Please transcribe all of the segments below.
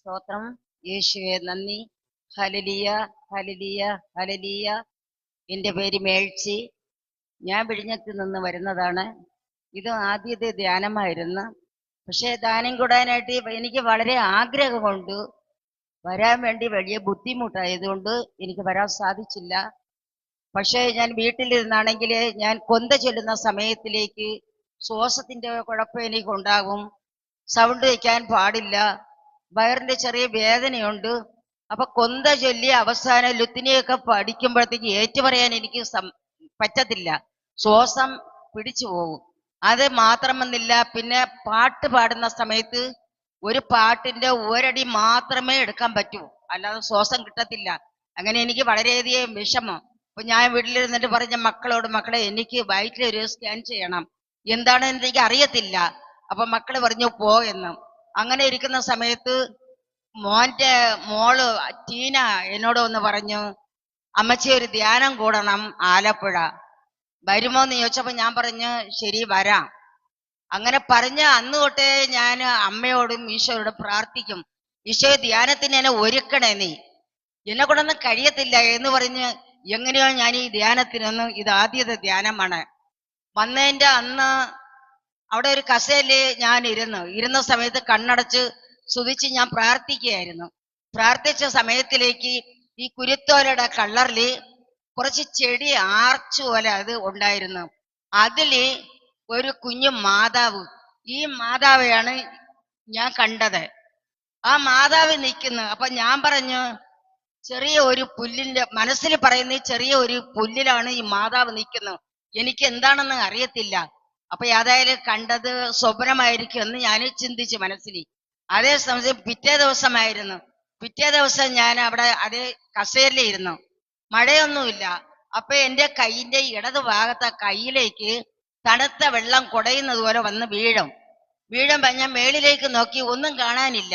സ്തോത്രം. യേശുവെ നന്ദി. Hallelujah, hallelujah, hallelujah. എൻ്റെ പേര് മേഴ്സി. ഞാൻ വിഴിഞ്ഞത്ത് നിന്ന് വരുന്നതാണ്. ഇത് ആദ്യത്തെ ധ്യാനമായിരുന്നു. പക്ഷേ ധ്യാനം കൂടാനായിട്ട് എനിക്ക് വളരെ ആഗ്രഹമുണ്ട്. വരാൻ വേണ്ടി വലിയ ബുദ്ധിമുട്ടായതുകൊണ്ട് എനിക്ക് വരാൻ സാധിച്ചില്ല. പക്ഷേ ഞാൻ വീട്ടിലിരുന്നാണെങ്കിൽ ഞാൻ കൊന്ത ചൊല്ലുന്ന സമയത്തിലേക്ക് ശ്വാസത്തിൻ്റെ കുഴപ്പം എനിക്കുണ്ടാകും. സൗണ്ട് വയ്ക്കാൻ പാടില്ല. വയറിന്റെ ചെറിയ വേദനയുണ്ട്. അപ്പൊ കൊന്ത ചൊല്ലി അവസാനം ലുത്തിനിയൊക്കെ പഠിക്കുമ്പോഴത്തേക്ക് ഏറ്റുപറയാൻ എനിക്ക് പറ്റത്തില്ല. ശ്വാസം പിടിച്ചു പോകും. അത് മാത്രമെന്നില്ല, പിന്നെ പാട്ട് പാടുന്ന സമയത്ത് ഒരു പാട്ടിന്റെ ഒരടി മാത്രമേ എടുക്കാൻ പറ്റൂ, അല്ലാതെ ശ്വാസം കിട്ടത്തില്ല. അങ്ങനെ എനിക്ക് വളരെയധികം വിഷമം. അപ്പൊ ഞാൻ വീട്ടിലിരുന്നിട്ട് പറഞ്ഞ മക്കളോട്, മക്കളെ എനിക്ക് വയറ്റിലൊരു സ്കാൻ ചെയ്യണം, എന്താണെന്ന് എനിക്ക് അറിയത്തില്ല. അപ്പൊ മക്കള് പറഞ്ഞു പോ എന്ന്. അങ്ങനെ ഇരിക്കുന്ന സമയത്ത് മോന്റെ മോള് ടീന എന്നോട് ഒന്ന് പറഞ്ഞു, അമ്മച്ചി ഒരു ധ്യാനം കൂടണം ആലപ്പുഴ, വരുമോന്ന് ചോദിച്ചപ്പോ ഞാൻ പറഞ്ഞു ശരി വരാം. അങ്ങനെ പറഞ്ഞ അന്ന് തൊട്ടേ ഞാൻ അമ്മയോടും ഈശോയോടും പ്രാർത്ഥിക്കും, ഈശോ ധ്യാനത്തിന് എന്നെ ഒരുക്കണേ, നീ എന്നെ കൊണ്ടൊന്നും കഴിയത്തില്ല എന്ന് പറഞ്ഞ് എങ്ങനെയോ ഞാൻ ഈ ധ്യാനത്തിനൊന്നും, ഇത് ആദ്യത്തെ ധ്യാനമാണ്. വന്നതിന്റെ അന്ന് അവിടെ ഒരു കസേരയില് ഞാൻ ഇരുന്ന സമയത്ത് കണ്ണടച്ച് സ്തുതിച്ച് ഞാൻ പ്രാർത്ഥിക്കുകയായിരുന്നു. പ്രാർത്ഥിച്ച സമയത്തിലേക്ക് ഈ കുരുത്തോലയുടെ കളറില് കുറച്ച് ചെടി ആർച്ച് പോലെ അത് ഉണ്ടായിരുന്നു. അതില് ഒരു കുഞ്ഞു മാതാവ്, ഈ മാതാവെയാണ് ഞാൻ കണ്ടത്. ആ മാതാവ് നിൽക്കുന്നു. അപ്പൊ ഞാൻ പറഞ്ഞു, ചെറിയ ഒരു പുല്ലിന്റെ മനസ്സിൽ പറയുന്ന ചെറിയ ഒരു പുല്ലിലാണ് ഈ മാതാവ് നിൽക്കുന്നത്, എനിക്ക് എന്താണെന്ന് അറിയത്തില്ല. അപ്പൊ ഏതായാലും കണ്ടത് സ്വപ്നമായിരിക്കും എന്ന് ഞാൻ ചിന്തിച്ചു മനസ്സിൽ. അതേ സമയം പിറ്റേ ദിവസമായിരുന്നു. പിറ്റേ ദിവസം ഞാൻ അവിടെ അതേ കസേരയിലിരുന്നു. മഴയൊന്നുമില്ല. അപ്പൊ എൻ്റെ കൈയിന്റെ ഇടത് ഭാഗത്തെ കൈയിലേക്ക് തണുത്ത വെള്ളം കുടയുന്നത് പോലെ വന്ന് വീഴുമ്പോ ഞാൻ മേളിലേക്ക് നോക്കി, ഒന്നും കാണാനില്ല.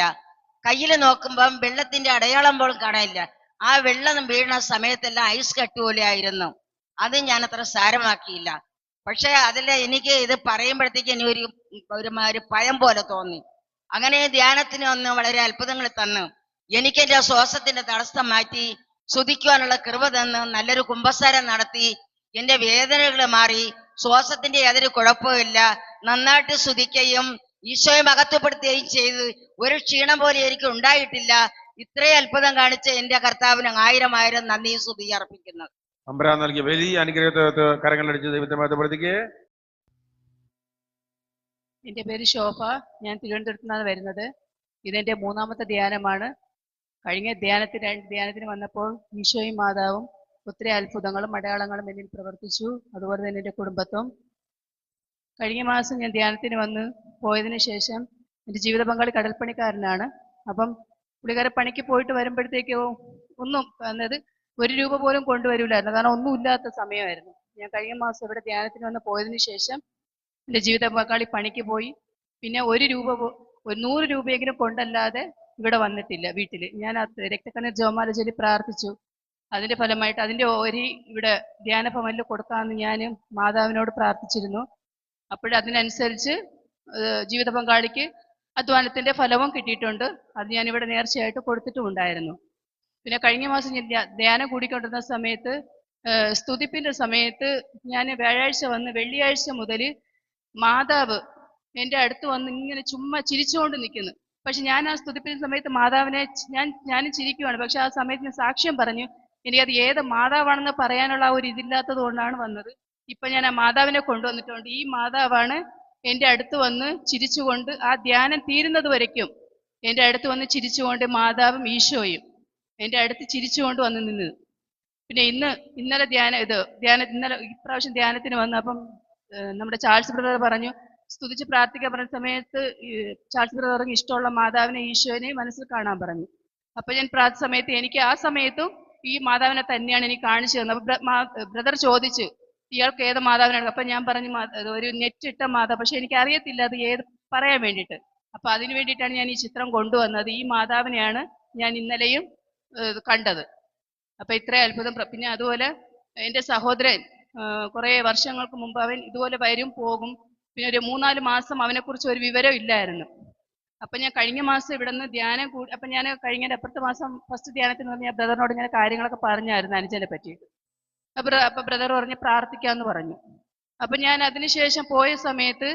കയ്യിൽ നോക്കുമ്പം വെള്ളത്തിന്റെ അടയാളം പോലും കാണാനില്ല. ആ വെള്ളം വീഴുന്ന സമയത്തെല്ലാം ഐസ് കട്ട് പോലെ ആയിരുന്നു. അത് ഞാൻ അത്ര സാരമാക്കിയില്ല. പക്ഷെ അതിൽ എനിക്ക് ഇത് പറയുമ്പോഴത്തേക്ക് ഇനി ഒരു ഭയം പോലെ തോന്നി. അങ്ങനെ ധ്യാനത്തിന് വന്ന് വളരെ അത്ഭുതങ്ങൾ തന്നു. എനിക്ക് എൻ്റെ ശ്വാസത്തിന്റെ തടസ്സം മാറ്റി സ്തുതിക്കുവാനുള്ള കൃപ തന്ന് നല്ലൊരു കുമ്പസാരം നടത്തി എൻ്റെ വേദനകൾ മാറി. ശ്വാസത്തിന്റെ യാതൊരു കുഴപ്പമില്ല. നന്നായിട്ട് സ്തുതിക്കുകയും ഈശോയെ മഹത്വപ്പെടുത്തുകയും ചെയ്ത് ഒരു ക്ഷീണം പോലെ എനിക്ക് ഉണ്ടായിട്ടില്ല. ഇത്രയും അത്ഭുതം കാണിച്ച എൻ്റെ കർത്താവിന് 1000 നന്ദി സ്തുതി അർപ്പിക്കുന്നു. അമ്പരാൻ നൽകിയ വലിയ അനുഗ്രഹത്തെ കരങ്ങളടിച്ച് ദൈവത്തെ മഹത്വപ്പെടുത്തിക്കേ. എൻ്റെ പേര് ശോഭ. ഞാൻ തിരുവനന്തപുരത്ത് നിന്നാണ് വരുന്നത്. ഇതെൻ്റെ 3ാമത്തെ ധ്യാനമാണ്. കഴിഞ്ഞ ധ്യാനത്തിന് വന്നപ്പോൾ ഈശോയും മാതാവും ഒത്തിരി അത്ഭുതങ്ങളും അടയാളങ്ങളും എന്നിൽ പ്രവർത്തിച്ചു. അതുപോലെ തന്നെ എൻ്റെ കുടുംബത്തും. കഴിഞ്ഞ മാസം ഞാൻ ധ്യാനത്തിന് വന്ന് പോയതിനു ശേഷം എൻ്റെ ജീവിത പങ്കാളി കടൽപ്പണിക്കാരനാണ്. അപ്പം പുള്ളിക്കാരൻ പണിക്ക് പോയിട്ട് വരുമ്പോഴത്തേക്കോ ഒന്നും അതായത് 1 രൂപ പോലും കൊണ്ടുവരില്ലായിരുന്നു, കാരണം ഒന്നും ഇല്ലാത്ത സമയമായിരുന്നു. ഞാൻ കഴിഞ്ഞ മാസം ഇവിടെ ധ്യാനത്തിന് വന്ന് പോയതിനു ശേഷം എൻ്റെ ജീവിത പങ്കാളി പണിക്ക് പോയി. പിന്നെ 100 രൂപയെങ്കിലും കൊണ്ടല്ലാതെ ഇവിടെ വന്നിട്ടില്ല വീട്ടിൽ. ഞാൻ രക്തക്കണ്ണീർ ജപമാല ചൊല്ലി പ്രാർത്ഥിച്ചു. അതിന്റെ ഫലമായിട്ട് അതിന്റെ ഓരി ഇവിടെ ധ്യാനഭവനിൽ കൊടുക്കാമെന്ന് ഞാൻ മാതാവിനോട് പ്രാർത്ഥിച്ചിരുന്നു. അപ്പോഴതിനനുസരിച്ച് ജീവിത പങ്കാളിക്ക് അധ്വാനത്തിന്റെ ഫലവും കിട്ടിയിട്ടുണ്ട്. അത് ഞാനിവിടെ നേർച്ചയായിട്ട് കൊടുത്തിട്ടുമുണ്ടായിരുന്നു. പിന്നെ കഴിഞ്ഞ മാസം ഞാൻ ധ്യാനം കൂടിക്കൊണ്ടിരുന്ന സമയത്ത് സ്തുതിപ്പിന്റെ സമയത്ത് ഞാൻ വ്യാഴാഴ്ച വന്ന് വെള്ളിയാഴ്ച മുതൽ മാതാവ് എൻ്റെ അടുത്ത് വന്ന് ഇങ്ങനെ ചുമ്മാ ചിരിച്ചുകൊണ്ട് നിൽക്കുന്നു. പക്ഷെ ഞാൻ ആ സ്തുതിപ്പിന്റെ സമയത്ത് മാതാവിനെ ഞാനും ചിരിക്കുവാണ്. പക്ഷെ ആ സമയത്ത് ഞാൻ സാക്ഷ്യം പറഞ്ഞു, എനിക്കത് ഏത് മാതാവാണെന്ന് പറയാനുള്ള ആ ഒരു ഇതില്ലാത്തത് കൊണ്ടാണ് വന്നത്. ഇപ്പൊ ഞാൻ ആ മാതാവിനെ കൊണ്ടുവന്നിട്ടുണ്ട്. ഈ മാതാവാണ് എൻ്റെ അടുത്ത് വന്ന് ചിരിച്ചുകൊണ്ട് ആ ധ്യാനം തീരുന്നത് വരയ്ക്കും എൻ്റെ അടുത്ത് വന്ന് ചിരിച്ചുകൊണ്ട് മാതാവും ഈശോയും എൻ്റെ അടുത്ത് ചിരിച്ചുകൊണ്ട് വന്ന് നിന്നത്. പിന്നെ ഇന്നലെ ഇപ്രാവശ്യം ധ്യാനത്തിന് വന്നപ്പം നമ്മുടെ ചാൾസ് ബ്രദർ പറഞ്ഞു, സ്തുതിച്ച് പ്രാർത്ഥിക്കാൻ പറഞ്ഞ സമയത്ത് ചാൾസ് ബ്രദർക്ക് ഇഷ്ടമുള്ള മാതാവിനെ ഈശോനെ മനസ്സിൽ കാണാൻ പറഞ്ഞു. അപ്പൊ ഞാൻ പ്രാർത്ഥന സമയത്ത് എനിക്ക് ആ സമയത്തും ഈ മാതാവിനെ തന്നെയാണ് എനിക്ക് കാണിച്ചു തന്നത്. അപ്പൊ ബ്രദർ ചോദിച്ചു ഇയാൾക്ക് ഏത് മാതാവിനാണ്. അപ്പൊ ഞാൻ പറഞ്ഞു ഒരു നെറ്റിട്ട മാതാവ്, പക്ഷെ എനിക്ക് അറിയത്തില്ല അത് ഏത് പറയാൻ വേണ്ടിയിട്ട്. അപ്പൊ അതിനു വേണ്ടിയിട്ടാണ് ഞാൻ ഈ ചിത്രം കൊണ്ടുവന്നത്. ഈ മാതാവിനെയാണ് ഞാൻ ഇന്നലെയും കണ്ടത്. അപ്പൊ ഇത്രയും അത്ഭുതം. പിന്നെ അതുപോലെ എൻ്റെ സഹോദരൻ കുറെ വർഷങ്ങൾക്ക് മുമ്പ് അവൻ ഇതുപോലെ വരും പോകും. പിന്നെ ഒരു 3-4 മാസം അവനെക്കുറിച്ച് ഒരു വിവരം ഇല്ലായിരുന്നു. അപ്പൊ ഞാൻ കഴിഞ്ഞ മാസം ഇവിടെ നിന്ന് ധ്യാനം കൂടി, അപ്പൊ ഞാൻ കഴിഞ്ഞ അപ്പുറത്തെ മാസം ഫസ്റ്റ് ധ്യാനത്തിന് വന്ന് ഞാൻ ബ്രദറിനോട് ഇങ്ങനെ കാര്യങ്ങളൊക്കെ പറഞ്ഞായിരുന്നു അനുജനെ പറ്റിയിട്ട്. അപ്പൊ ബ്രദർ പറഞ്ഞ് പ്രാർത്ഥിക്കാന്ന് പറഞ്ഞു. അപ്പൊ ഞാൻ അതിനുശേഷം പോയ സമയത്ത്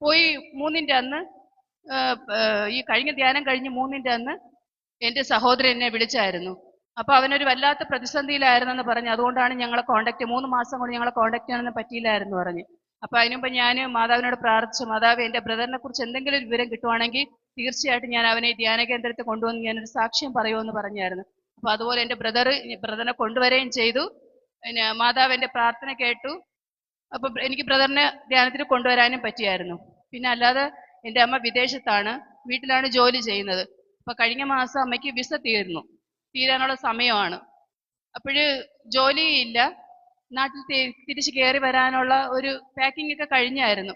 പോയി 3-ന്റെ അന്ന് ഈ കഴിഞ്ഞ ധ്യാനം കഴിഞ്ഞ് 3-ന്റെ അന്ന് എൻ്റെ സഹോദരൻ എന്നെ വിളിച്ചായിരുന്നു. അപ്പൊ അവനൊരു വല്ലാത്ത പ്രതിസന്ധിയിലായിരുന്നെന്ന് പറഞ്ഞു. അതുകൊണ്ടാണ് ഞങ്ങളെ 3 മാസം കൊണ്ട് ഞങ്ങളെ കോണ്ടാക്ട് ചെയ്യാനൊന്നും പറ്റിയില്ലായിരുന്നു പറഞ്ഞു. അപ്പൊ അതിനുമുമ്പ് ഞാൻ മാതാവിനോട് പ്രാർത്ഥിച്ചു, മാതാവ് എൻ്റെ ബ്രദറിനെ കുറിച്ച് എന്തെങ്കിലും ഒരു വിവരം കിട്ടുവാണെങ്കിൽ തീർച്ചയായിട്ടും ഞാൻ അവനെ ധ്യാന കേന്ദ്രത്തിൽ കൊണ്ടുവന്ന് ഞാനൊരു സാക്ഷ്യം പറയുമെന്ന് പറഞ്ഞായിരുന്നു. അപ്പൊ അതുപോലെ എൻ്റെ ബ്രദറിനെ കൊണ്ടുവരികയും ചെയ്തു. പിന്നെ മാതാവ് എൻ്റെ പ്രാർത്ഥന കേട്ടു. അപ്പൊ എനിക്ക് ബ്രദറിനെ ധ്യാനത്തിന് കൊണ്ടുവരാനും പറ്റിയായിരുന്നു. പിന്നെ അല്ലാതെ എൻ്റെ അമ്മ വിദേശത്താണ്, വീട്ടിലാണ് ജോലി ചെയ്യുന്നത്. അപ്പൊ കഴിഞ്ഞ മാസം അമ്മയ്ക്ക് വിസ തീരാനുള്ള സമയമാണ്. അപ്പോഴ് ജോലിയില്ല, നാട്ടിൽ തിരിച്ച് കയറി വരാനുള്ള ഒരു പാക്കിംഗ് ഒക്കെ കഴിഞ്ഞായിരുന്നു.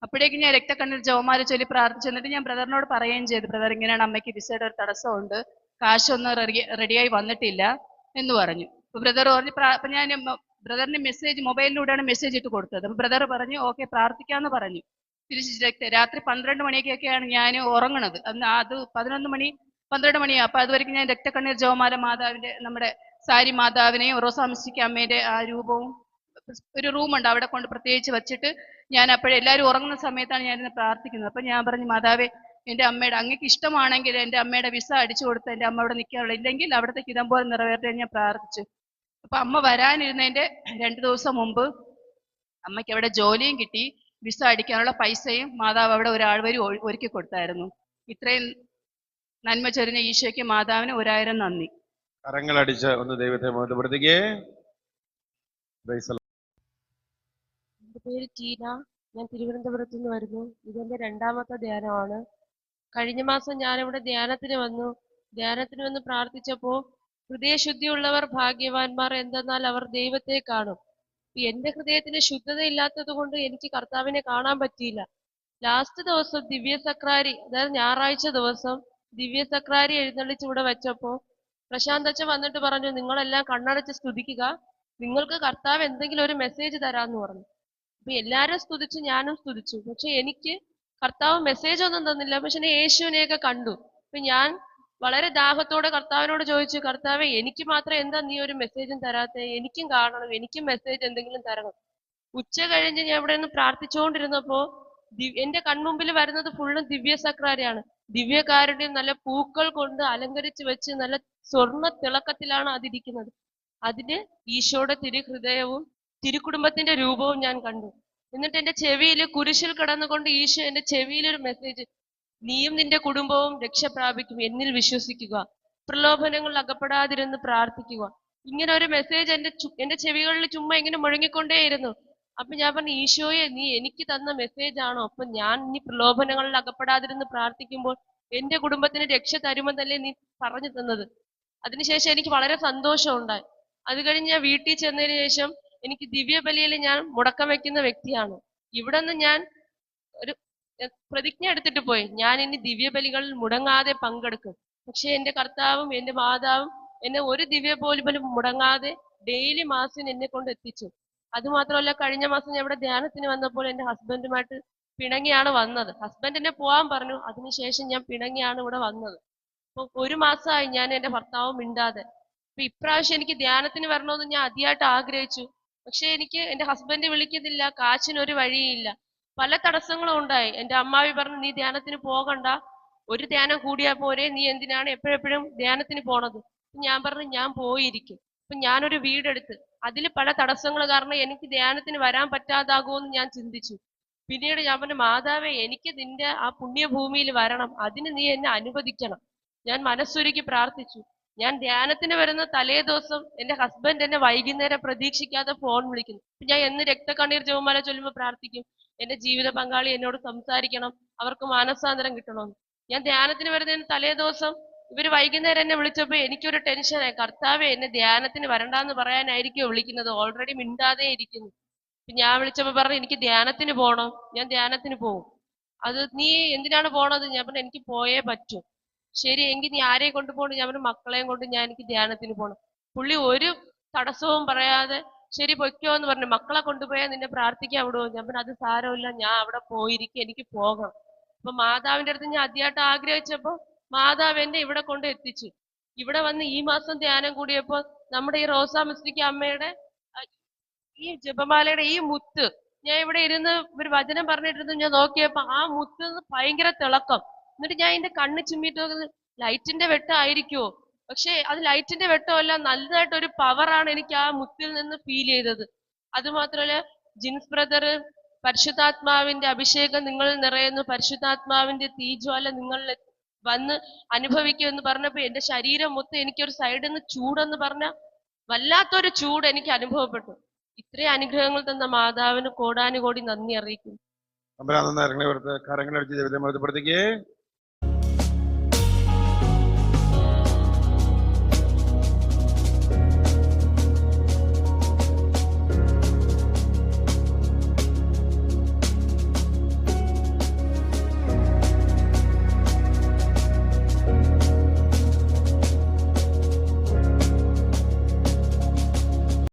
അപ്പോഴേക്കും ഞാൻ രക്തക്കണ്ണീർ ജപമാല ചൊല്ലി പ്രാർത്ഥിച്ചു. എന്നിട്ട് ഞാൻ ബ്രദറിനോട് പറയുകയും ചെയ്തു, ബ്രദർ ഇങ്ങനെയാണ്, അമ്മയ്ക്ക് വിസയുടെ ഒരു തടസ്സമുണ്ട്, കാശൊന്നും റെഡിയായി വന്നിട്ടില്ല എന്ന് പറഞ്ഞു. അപ്പൊ ബ്രദർ പറഞ്ഞു, അപ്പൊ ഞാൻ ബ്രദറിന് മൊബൈലിലൂടെയാണ് മെസ്സേജ് ഇട്ട് കൊടുത്തത്. അപ്പൊ ബ്രദർ പറഞ്ഞു ഓക്കെ പ്രാർത്ഥിക്കാന്ന് പറഞ്ഞു. തിരിച്ച് രാത്രി 12 മണിക്കൊക്കെയാണ് ഞാൻ ഉറങ്ങണത്. അത് 12 മണിയാ. അപ്പൊ അതുവരെയ്ക്കും ഞാൻ രക്തക്കണ്ണീർ ജപമാല മാതാവിന്റെ, നമ്മുടെ സാരി മാതാവിനെയും റോസാമിസ്റ്റിക് അമ്മയുടെ ആ രൂപവും, ഒരു റൂമുണ്ട് അവിടെ കൊണ്ട് പ്രത്യേകിച്ച് വെച്ചിട്ട് ഞാൻ എല്ലാവരും ഉറങ്ങുന്ന സമയത്താണ് ഞാനിന്ന് പ്രാർത്ഥിക്കുന്നത്. അപ്പൊ ഞാൻ പറഞ്ഞു, മാതാവേ എൻ്റെ അമ്മയുടെ, അങ്ങക്ക് ഇഷ്ടമാണെങ്കിൽ എൻ്റെ അമ്മയുടെ വിസ അടിച്ചു കൊടുത്ത് എൻ്റെ അമ്മ അവിടെ നിൽക്കാനുള്ള, ഇല്ലെങ്കിൽ അവിടുത്തെ ഹിതം പോലെ നിറവേറ്റാൻ ഞാൻ പ്രാർത്ഥിച്ചു. അപ്പൊ അമ്മ വരാനിരുന്നതിന്റെ 2 ദിവസം മുമ്പ് അമ്മയ്ക്ക് അവിടെ ജോലിയും കിട്ടി, വിസ അടിക്കാനുള്ള പൈസയും മാതാവ് അവിടെ ഒരാൾ വരി ഒരുക്കി കൊടുത്തായിരുന്നു. ഇത്രയും നന്മ ചൊരിഞ്ഞ ഈശോയ്ക്ക് മാതാവിന് 1000 നന്ദി. കരങ്ങളടിച്ച് ഒന്ന് ദൈവത്തെ ബോധപ്പെടുത്തിക്കേ. എൻ്റെ പേര് ടീന, ഞാൻ തിരുവനന്തപുരത്ത് നിന്ന് വരുന്നു. ഇതെൻ്റെ 2ാമത്തെ ധ്യാനമാണ്. കഴിഞ്ഞ മാസം ഞാനിവിടെ ധ്യാനത്തിന് വന്ന് പ്രാർത്ഥിച്ചപ്പോൾ ഹൃദയശുദ്ധിയുള്ളവർ ഭാഗ്യവാന്മാർ, എന്തെന്നാൽ അവർ ദൈവത്തെ കാണും. എൻ്റെ ഹൃദയത്തിന് ശുദ്ധതയില്ലാത്തത് കൊണ്ട് എനിക്ക് കർത്താവിനെ കാണാൻ പറ്റിയില്ല. ലാസ്റ്റ് ദിവസം ദിവ്യസക്രാരി, അതായത് ഞായറാഴ്ച ദിവസം ദിവ്യസക്രാരി എഴുന്നള്ളിച്ച് ഇവിടെ വെച്ചപ്പോൾ പ്രശാന്ത് അച്ഛൻ വന്നിട്ട് പറഞ്ഞു, നിങ്ങളെല്ലാം കണ്ണടച്ച് സ്തുതിക്കുക, നിങ്ങൾക്ക് കർത്താവ് എന്തെങ്കിലും ഒരു മെസ്സേജ് തരാമെന്ന് പറഞ്ഞു. അപ്പൊ എല്ലാരും സ്തുതിച്ചു, ഞാനും സ്തുതിച്ചു. പക്ഷെ എനിക്ക് കർത്താവ് മെസ്സേജ് ഒന്നും തന്നില്ല. പക്ഷെ യേശുവിനെയൊക്കെ കണ്ടു. അപ്പൊ ഞാൻ വളരെ ദാഹത്തോടെ കർത്താവിനോട് ചോദിച്ചു, കർത്താവെ എനിക്ക് മാത്രം എന്താ നീ ഒരു മെസ്സേജും തരാത്തെ? എനിക്കും കാണണം, എനിക്കും മെസ്സേജ് എന്തെങ്കിലും തരണം. ഉച്ച കഴിഞ്ഞ് ഞാൻ ഇവിടെ നിന്ന് പ്രാർത്ഥിച്ചുകൊണ്ടിരുന്നപ്പോ എന്റെ കൺമുമ്പിൽ വരുന്നത് ഫുള്ളും ദിവ്യസക്രാരിയാണ്. ദിവ്യകാരുണ്യം നല്ല പൂക്കൾ കൊണ്ട് അലങ്കരിച്ച് വെച്ച് നല്ല സ്വർണ്ണ തിളക്കത്തിലാണ് അതിരിക്കുന്നത്. അതിന് ഈശോയുടെ തിരുഹൃദയവും തിരുക്കുടുംബത്തിന്റെ രൂപവും ഞാൻ കണ്ടു. എന്നിട്ട് എന്റെ ചെവിയിൽ കുരിശിൽ കിടന്നുകൊണ്ട് ഈശോ എന്റെ ചെവിയിൽ ഒരു മെസ്സേജ്, നീയും നിന്റെ കുടുംബവും രക്ഷ പ്രാപിക്കും, എന്നിൽ വിശ്വസിക്കുക, പ്രലോഭനങ്ങളിൽ അകപ്പെടാതിരുന്ന് പ്രാർത്ഥിക്കുക. ഇങ്ങനെ ഒരു മെസ്സേജ് എന്റെ ചെവികളിൽ ചുമ്മാ ഇങ്ങനെ മുഴങ്ങിക്കൊണ്ടേയിരുന്നു. അപ്പൊ ഞാൻ പറഞ്ഞു, ഈശോയെ നീ എനിക്ക് തന്ന മെസ്സേജ് ആണോ? അപ്പൊ ഞാൻ ഇനി പ്രലോഭനങ്ങളിൽ അകപ്പെടാതിരുന്ന് പ്രാർത്ഥിക്കുമ്പോൾ എന്റെ കുടുംബത്തിന് രക്ഷ തരുമെന്നല്ലേ നീ പറഞ്ഞു തന്നത്? അതിനുശേഷം എനിക്ക് വളരെ സന്തോഷം ഉണ്ടായി. അത് കഴിഞ്ഞ് ഞാൻ വീട്ടിൽ ചെന്നതിന് ശേഷം എനിക്ക് ദിവ്യബലിയിൽ ഞാൻ മുടക്കം വെക്കുന്ന വ്യക്തിയാണ്. ഇവിടെ നിന്ന് ഞാൻ ഒരു പ്രതിജ്ഞ എടുത്തിട്ട് പോയി, ഞാൻ ഇനി ദിവ്യബലികളിൽ മുടങ്ങാതെ പങ്കെടുക്കും. പക്ഷെ എന്റെ കർത്താവും എന്റെ മാതാവും എന്നെ ഒരു ദിവ്യ പോലും മുടങ്ങാതെ ഡെയിലി മാസിന് എന്നെ കൊണ്ട് എത്തിച്ചു. അതുമാത്രമല്ല, കഴിഞ്ഞ മാസം ഞാൻ ഇവിടെ ധ്യാനത്തിന് വന്നപ്പോൾ എന്റെ ഹസ്ബൻഡുമായിട്ട് പിണങ്ങിയാണ് വന്നത്. ഹസ്ബൻഡ് എന്നെ പോവാൻ പറഞ്ഞു, അതിനുശേഷം ഞാൻ പിണങ്ങിയാണ് ഇവിടെ വന്നത്. അപ്പൊ 1 മാസമായി ഞാൻ എന്റെ ഭർത്താവും മിണ്ടാതെ. അപ്പൊ ഇപ്രാവശ്യം എനിക്ക് ധ്യാനത്തിന് വരണമെന്ന് ഞാൻ അതിയായിട്ട് ആഗ്രഹിച്ചു. പക്ഷെ എനിക്ക് എന്റെ ഹസ്ബൻഡ് വിളിക്കുന്നില്ല, കാശിനൊരു വഴിയില്ല, പല തടസ്സങ്ങളും ഉണ്ടായി. എന്റെ അമ്മാവി പറഞ്ഞു, നീ ധ്യാനത്തിന് പോകണ്ട, ഒരു ധ്യാനം കൂടിയാ പോരെ, നീ എന്തിനാണ് എപ്പോഴെപ്പോഴും ധ്യാനത്തിന് പോണത്? ഞാൻ പറഞ്ഞു, ഞാൻ പോയിരിക്കും. അപ്പൊ ഞാനൊരു വീടെടുത്ത്, അതിൽ പല തടസ്സങ്ങൾ കാരണം എനിക്ക് ധ്യാനത്തിന് വരാൻ പറ്റാതാകുമെന്ന് ഞാൻ ചിന്തിച്ചു. പിന്നീട് ഞാൻ പറഞ്ഞു, മാതാവേ എനിക്ക് നിന്റെ ആ പുണ്യഭൂമിയിൽ വരണം, അതിന് നീ എന്നെ അനുവദിക്കണം. ഞാൻ മനസ്സൊരുക്കി പ്രാർത്ഥിച്ചു. ഞാൻ ധ്യാനത്തിന് വരുന്ന തലേ ദിവസം എന്റെ ഹസ്ബൻഡ് എന്നെ വൈകുന്നേരം പ്രതീക്ഷിക്കാതെ ഫോൺ വിളിക്കുന്നു. ഞാൻ എന്ന് രക്തക്കണ്ണീർ ജപമാല ചൊല്ലുമ്പോൾ പ്രാർത്ഥിക്കും, എന്റെ ജീവിത പങ്കാളി എന്നോട് സംസാരിക്കണം, അവർക്ക് മാനസാന്തരം കിട്ടണമെന്ന്. ഞാൻ ധ്യാനത്തിന് വരുന്നതിന് തലേ ദിവസം ഇവര് വൈകുന്നേരം എന്നെ വിളിച്ചപ്പോ എനിക്കൊരു ടെൻഷനായി, കർത്താവേ എന്നെ ധ്യാനത്തിന് വരണ്ടാന്ന് പറയാനായിരിക്കും വിളിക്കുന്നത്, ഓൾറെഡി മിണ്ടാതെ ഇരിക്കുന്നു. ഞാൻ വിളിച്ചപ്പോ പറഞ്ഞു, എനിക്ക് ധ്യാനത്തിന് പോകണം, ഞാൻ ധ്യാനത്തിന് പോകും. അത് നീ എന്തിനാണ് പോണത്? ഞാൻ പറഞ്ഞു, എനിക്ക് പോയേ പറ്റൂ. ശരി, എങ്കിൽ നീ ആരെയും കൊണ്ടുപോകണം? ഞാൻ പറഞ്ഞു, മക്കളെയും കൊണ്ട് എനിക്ക് ധ്യാനത്തിന് പോകണം. പുള്ളി ഒരു തടസ്സവും പറയാതെ ശരി പൊയ്ക്കോ എന്ന് പറഞ്ഞു. മക്കളെ കൊണ്ടുപോയാൽ നിന്നെ പ്രാർത്ഥിക്കാൻ വിടുമോ? ഞാൻ പറഞ്ഞു, അത് സാരമില്ല, ഞാൻ അവിടെ പോയിരിക്കും, എനിക്ക് പോകണം. അപ്പൊ മാതാവിന്റെ അടുത്ത് ഞാൻ ആദ്യമായിട്ട് ആഗ്രഹിച്ചപ്പോ മാതാവ് എന്നെ ഇവിടെ കൊണ്ട് എത്തിച്ചു. ഇവിടെ വന്ന് ഈ മാസം ധ്യാനം കൂടിയപ്പോ നമ്മുടെ ഈ റോസാ മിസ്റ്റിക്ക് അമ്മയുടെ ഈ ജപമാലയുടെ ഈ മുത്ത് ഞാൻ ഇവിടെ ഇരുന്ന് ഒരു വചനം പറഞ്ഞിട്ടിരുന്നു. ഞാൻ നോക്കിയപ്പോ ആ മുത്ത് ഭയങ്കര തിളക്കം. എന്നിട്ട് ഞാൻ എന്റെ കണ്ണ് ചിമ്മിട്ട് ലൈറ്റിന്റെ വെട്ടമായിരിക്കുമോ? പക്ഷെ അത് ലൈറ്റിന്റെ വെട്ടമല്ല, നല്ലതായിട്ടൊരു പവറാണ് എനിക്ക് ആ മുത്തിൽ നിന്ന് ഫീൽ ചെയ്തത്. അതുമാത്രമല്ല ജിൻസ് ബ്രദർ പരിശുദ്ധാത്മാവിന്റെ അഭിഷേകം നിങ്ങളിൽ നിറയുന്നു, പരിശുദ്ധാത്മാവിന്റെ തീജ്വാല നിങ്ങളിൽ വന്ന് അനുഭവിക്കുമെന്ന് പറഞ്ഞപ്പോ എന്റെ ശരീരം മൊത്തം എനിക്കൊരു സൈഡിൽ നിന്ന് ചൂടെന്ന് പറഞ്ഞ വല്ലാത്തൊരു ചൂട് എനിക്ക് അനുഭവപ്പെട്ടു. ഇത്രയും അനുഗ്രഹങ്ങൾ തന്ന മാതാവിന് കോടാനുകോടി നന്ദി അറിയിക്കുന്നു. നന്നായി കരങ്ങളടിച്ച് ദൈവത്തെ മഹത്വപ്പെടുത്തിക്കേ.